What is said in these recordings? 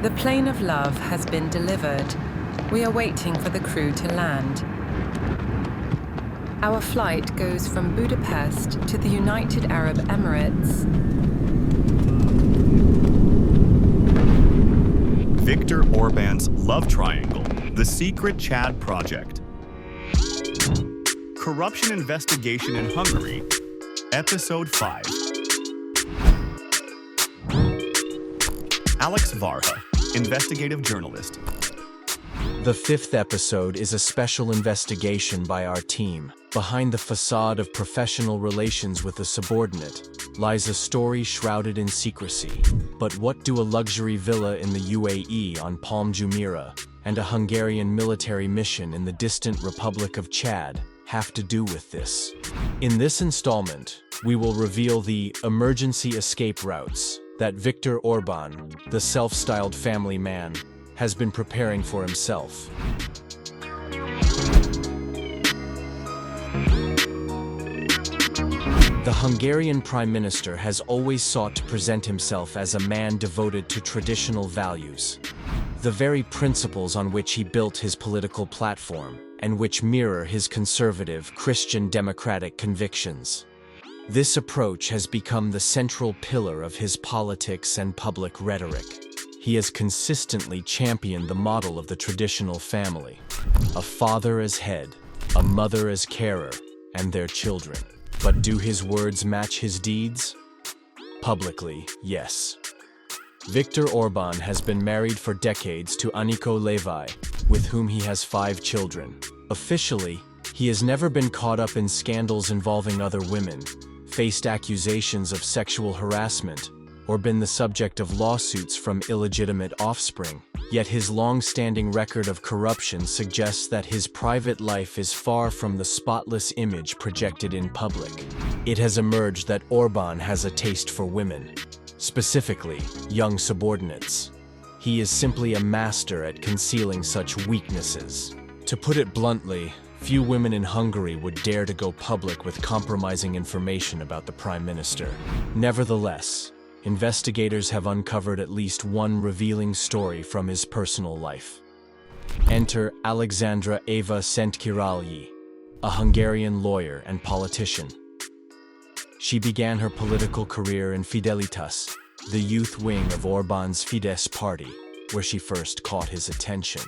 The plane of love has been delivered. We are waiting for the crew to land. Our flight goes from Budapest to the United Arab Emirates. Viktor Orbán's love triangle, the secret Chad project. Corruption investigation in Hungary, Episode 5. Alex Varha, investigative journalist. The fifth episode is a special investigation by our team. Behind the facade of professional relations with a subordinate lies a story shrouded in secrecy. But what do a luxury villa in the UAE on Palm Jumeirah and a Hungarian military mission in the distant Republic of Chad have to do with this? In this installment, we will reveal the emergency escape routes that Viktor Orbán, the self-styled family man, has been preparing for himself. The Hungarian Prime Minister has always sought to present himself as a man devoted to traditional values, the very principles on which he built his political platform and which mirror his conservative, Christian democratic convictions. This approach has become the central pillar of his politics and public rhetoric. He has consistently championed the model of the traditional family, a father as head, a mother as carer, and their children. But do his words match his deeds? Publicly, yes. Viktor Orbán has been married for decades to Anikó Lévai, with whom he has 5 children. Officially, he has never been caught up in scandals involving other women, faced accusations of sexual harassment, or been the subject of lawsuits from illegitimate offspring. Yet his long-standing record of corruption suggests that his private life is far from the spotless image projected in public. It has emerged that Orbán has a taste for women, specifically young subordinates. He is simply a master at concealing such weaknesses. To put it bluntly, few women in Hungary would dare to go public with compromising information about the Prime Minister. Nevertheless, investigators have uncovered at least one revealing story from his personal life. Enter Alexandra Eva Sentkirai, a Hungarian lawyer and politician. She began her political career in Fidelitas, the youth wing of Orbán's Fidesz party, where she first caught his attention.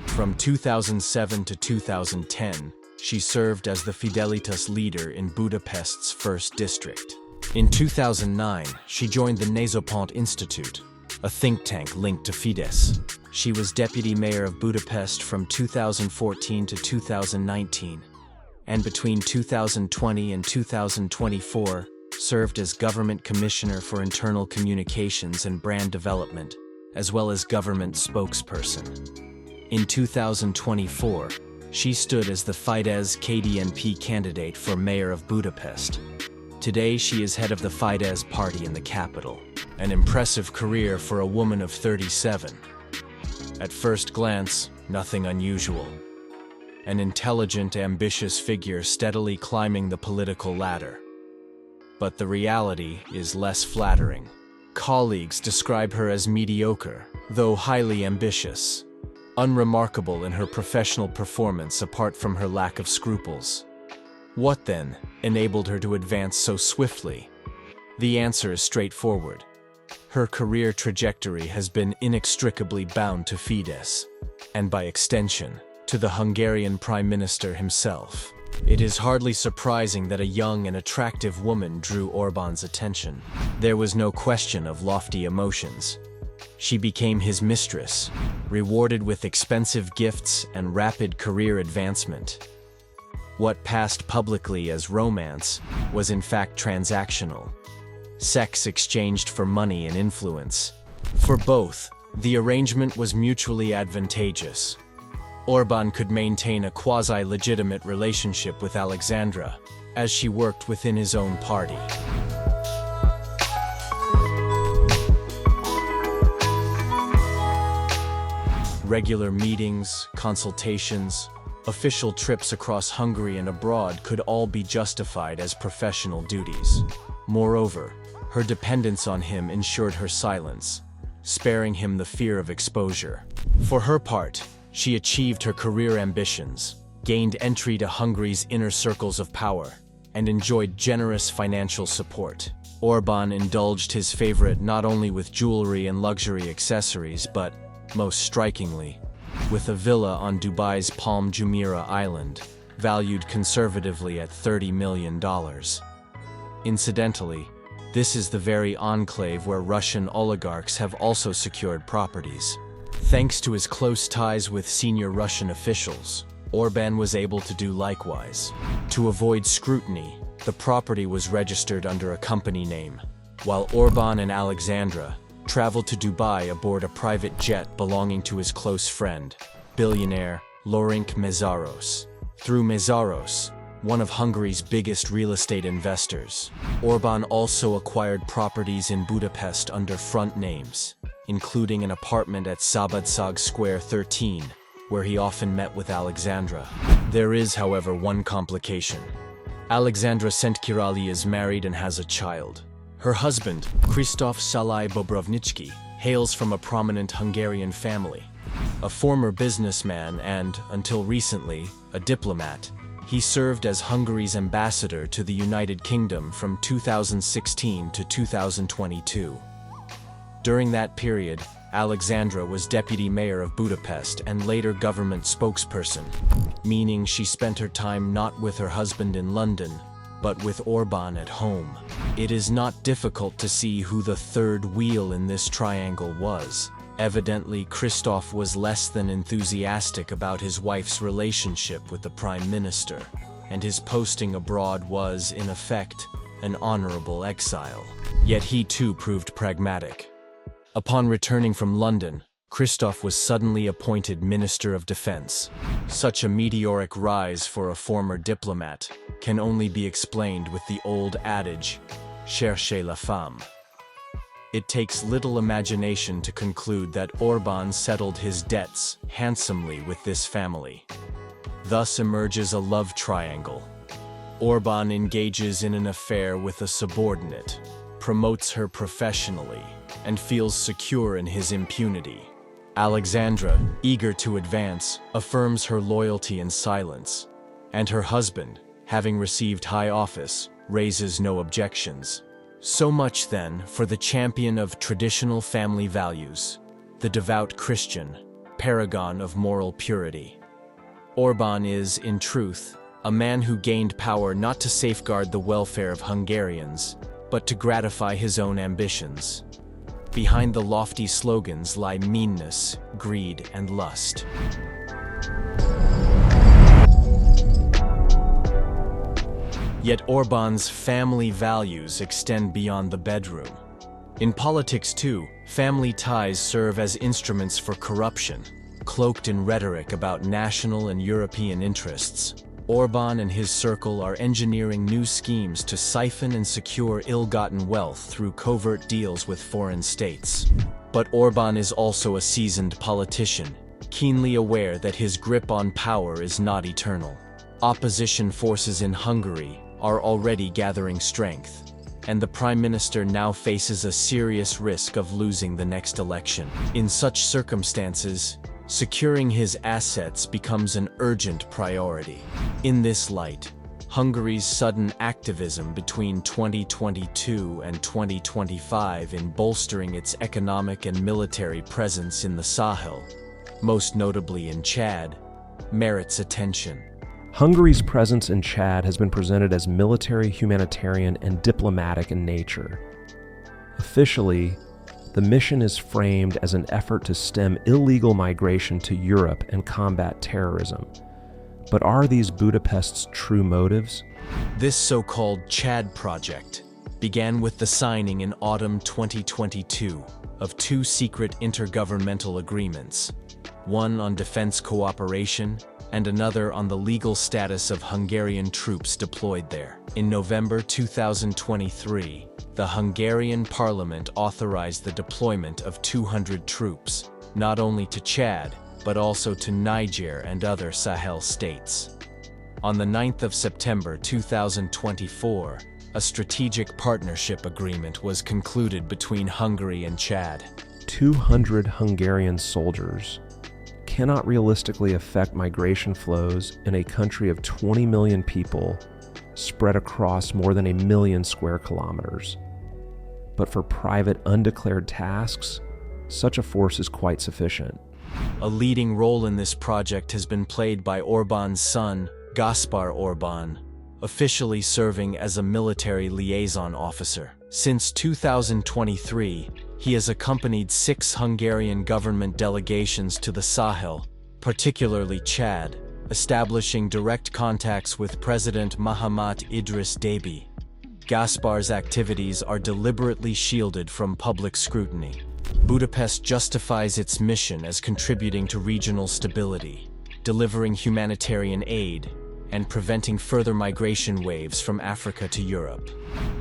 From 2007 to 2010, she served as the Fidelitas leader in Budapest's 1st district. In 2009, she joined the Nezepont Institute, a think tank linked to Fides. She was deputy mayor of Budapest from 2014 to 2019, and between 2020 and 2024, served as government commissioner for internal communications and brand development, as well as government spokesperson. In 2024, she stood as the Fidesz-HDNP candidate for mayor of Budapest. Today, she is head of the Fides party in the capital. An impressive career for a woman of 37. At first glance, nothing unusual. An intelligent, ambitious figure steadily climbing the political ladder. But the reality is less flattering. Colleagues describe her as mediocre, though highly ambitious. Unremarkable in her professional performance apart from her lack of scruples. What, then, enabled her to advance so swiftly? The answer is straightforward. Her career trajectory has been inextricably bound to Fides, and by extension, to the Hungarian Prime Minister himself. It is hardly surprising that a young and attractive woman drew Orbán's attention. There was no question of lofty emotions. She became his mistress, rewarded with expensive gifts and rapid career advancement. What passed publicly as romance was in fact transactional. Sex exchanged for money and influence. For both, the arrangement was mutually advantageous. Orbán could maintain a quasi-legitimate relationship with Alexandra, as she worked within his own party. Regular meetings, consultations, official trips across Hungary and abroad could all be justified as professional duties. Moreover, her dependence on him ensured her silence, sparing him the fear of exposure. For her part, she achieved her career ambitions, gained entry to Hungary's inner circles of power, and enjoyed generous financial support. Orbán indulged his favorite not only with jewelry and luxury accessories, but, most strikingly, with a villa on Dubai's Palm Jumeirah Island, valued conservatively at $30 million. Incidentally, this is the very enclave where Russian oligarchs have also secured properties. Thanks to his close ties with senior Russian officials, Orbán was able to do likewise. To avoid scrutiny, the property was registered under a company name, while Orbán and Alexandra traveled to Dubai aboard a private jet belonging to his close friend, billionaire Lőrinc Mészáros. Through Mészáros, one of Hungary's biggest real estate investors, Orbán also acquired properties in Budapest under front names, including an apartment at Szabadság Square 13, where he often met with Alexandra. There is, however, one complication. Alexandra Sentkirai is married and has a child. Her husband, Krzysztof Szalai Bobrovnicki, hails from a prominent Hungarian family. A former businessman and, until recently, a diplomat, he served as Hungary's ambassador to the United Kingdom from 2016 to 2022. During that period, Alexandra was deputy mayor of Budapest and later government spokesperson, meaning she spent her time not with her husband in London, but with Orbán at home. It is not difficult to see who the third wheel in this triangle was. Evidently, Krzysztof was less than enthusiastic about his wife's relationship with the Prime Minister, and his posting abroad was, in effect, an honorable exile. Yet he too proved pragmatic. Upon returning from London, Krzysztof was suddenly appointed Minister of Defense. Such a meteoric rise for a former diplomat can only be explained with the old adage, cherchez la femme. It takes little imagination to conclude that Orbán settled his debts handsomely with this family. Thus emerges a love triangle. Orbán engages in an affair with a subordinate, promotes her professionally, and feels secure in his impunity. Alexandra, eager to advance, affirms her loyalty in silence, and her husband, having received high office, raises no objections. So much then for the champion of traditional family values, the devout Christian, paragon of moral purity. Orbán is, in truth, a man who gained power not to safeguard the welfare of Hungarians, but to gratify his own ambitions. Behind the lofty slogans lie meanness, greed, and lust. Yet Orbán's family values extend beyond the bedroom. In politics too, family ties serve as instruments for corruption, cloaked in rhetoric about national and European interests. Orbán and his circle are engineering new schemes to siphon and secure ill-gotten wealth through covert deals with foreign states. But Orbán is also a seasoned politician, keenly aware that his grip on power is not eternal. Opposition forces in Hungary are already gathering strength, and the Prime Minister now faces a serious risk of losing the next election. In such circumstances, securing his assets becomes an urgent priority. In this light, Hungary's sudden activism between 2022 and 2025 in bolstering its economic and military presence in the Sahel, most notably in Chad, merits attention. Hungary's presence in Chad has been presented as military, humanitarian, and diplomatic in nature. Officially, the mission is framed as an effort to stem illegal migration to Europe and combat terrorism. But are these Budapest's true motives? This so-called Chad project began with the signing in autumn 2022 of two secret intergovernmental agreements, one on defense cooperation and another on the legal status of Hungarian troops deployed there. In November 2023, the Hungarian parliament authorized the deployment of 200 troops, not only to Chad, but also to Niger and other Sahel states. On the 9th of September 2024, a strategic partnership agreement was concluded between Hungary and Chad. 200 Hungarian soldiers cannot realistically affect migration flows in a country of 20 million people spread across more than 1 million square kilometers. But for private, undeclared tasks, such a force is quite sufficient. A leading role in this project has been played by Orbán's son, Gaspar Orbán, officially serving as a military liaison officer. Since 2023, he has accompanied 6 Hungarian government delegations to the Sahel, particularly Chad, establishing direct contacts with President Mahamat Idris Deby. Gaspar's activities are deliberately shielded from public scrutiny. Budapest justifies its mission as contributing to regional stability, delivering humanitarian aid, and preventing further migration waves from Africa to Europe.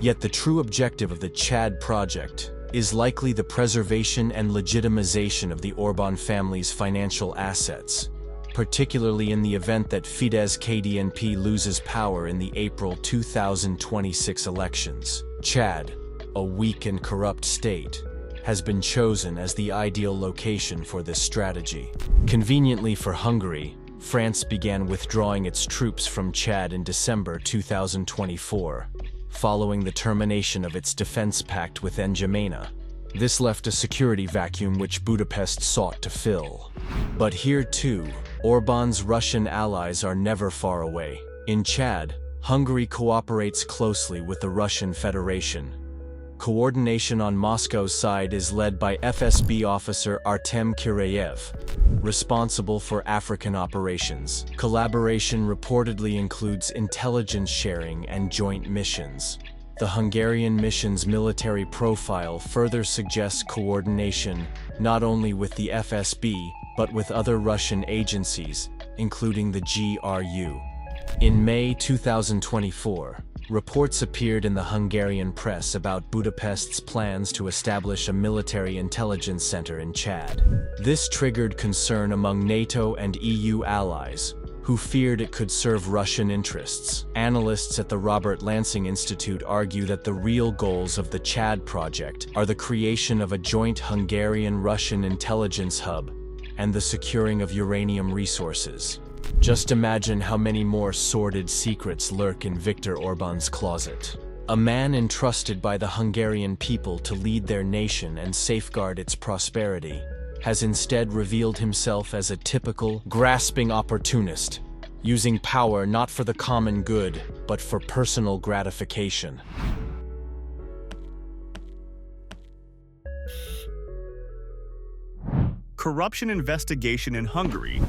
Yet the true objective of the Chad project is likely the preservation and legitimization of the Orbán family's financial assets, particularly in the event that Fidesz-HDNP loses power in the April 2026 elections. Chad, a weak and corrupt state, has been chosen as the ideal location for this strategy. Conveniently for Hungary, France began withdrawing its troops from Chad in December 2024, following the termination of its defense pact with N'Djamena. This left a security vacuum which Budapest sought to fill. But here too, Orbán's Russian allies are never far away. In Chad, Hungary cooperates closely with the Russian Federation. Coordination on Moscow's side is led by FSB officer Artem Kirayev, responsible for African operations. Collaboration reportedly includes intelligence sharing and joint missions. The Hungarian mission's military profile further suggests coordination not only with the FSB, but with other Russian agencies, including the GRU. In May 2024, reports appeared in the Hungarian press about Budapest's plans to establish a military intelligence center in Chad. This triggered concern among NATO and EU allies, who feared it could serve Russian interests. Analysts at the Robert Lansing Institute argue that the real goals of the Chad project are the creation of a joint Hungarian-Russian intelligence hub and the securing of uranium resources. Just imagine how many more sordid secrets lurk in Viktor Orbán's closet. A man entrusted by the Hungarian people to lead their nation and safeguard its prosperity has instead revealed himself as a typical, grasping opportunist, using power not for the common good, but for personal gratification. Corruption investigation in Hungary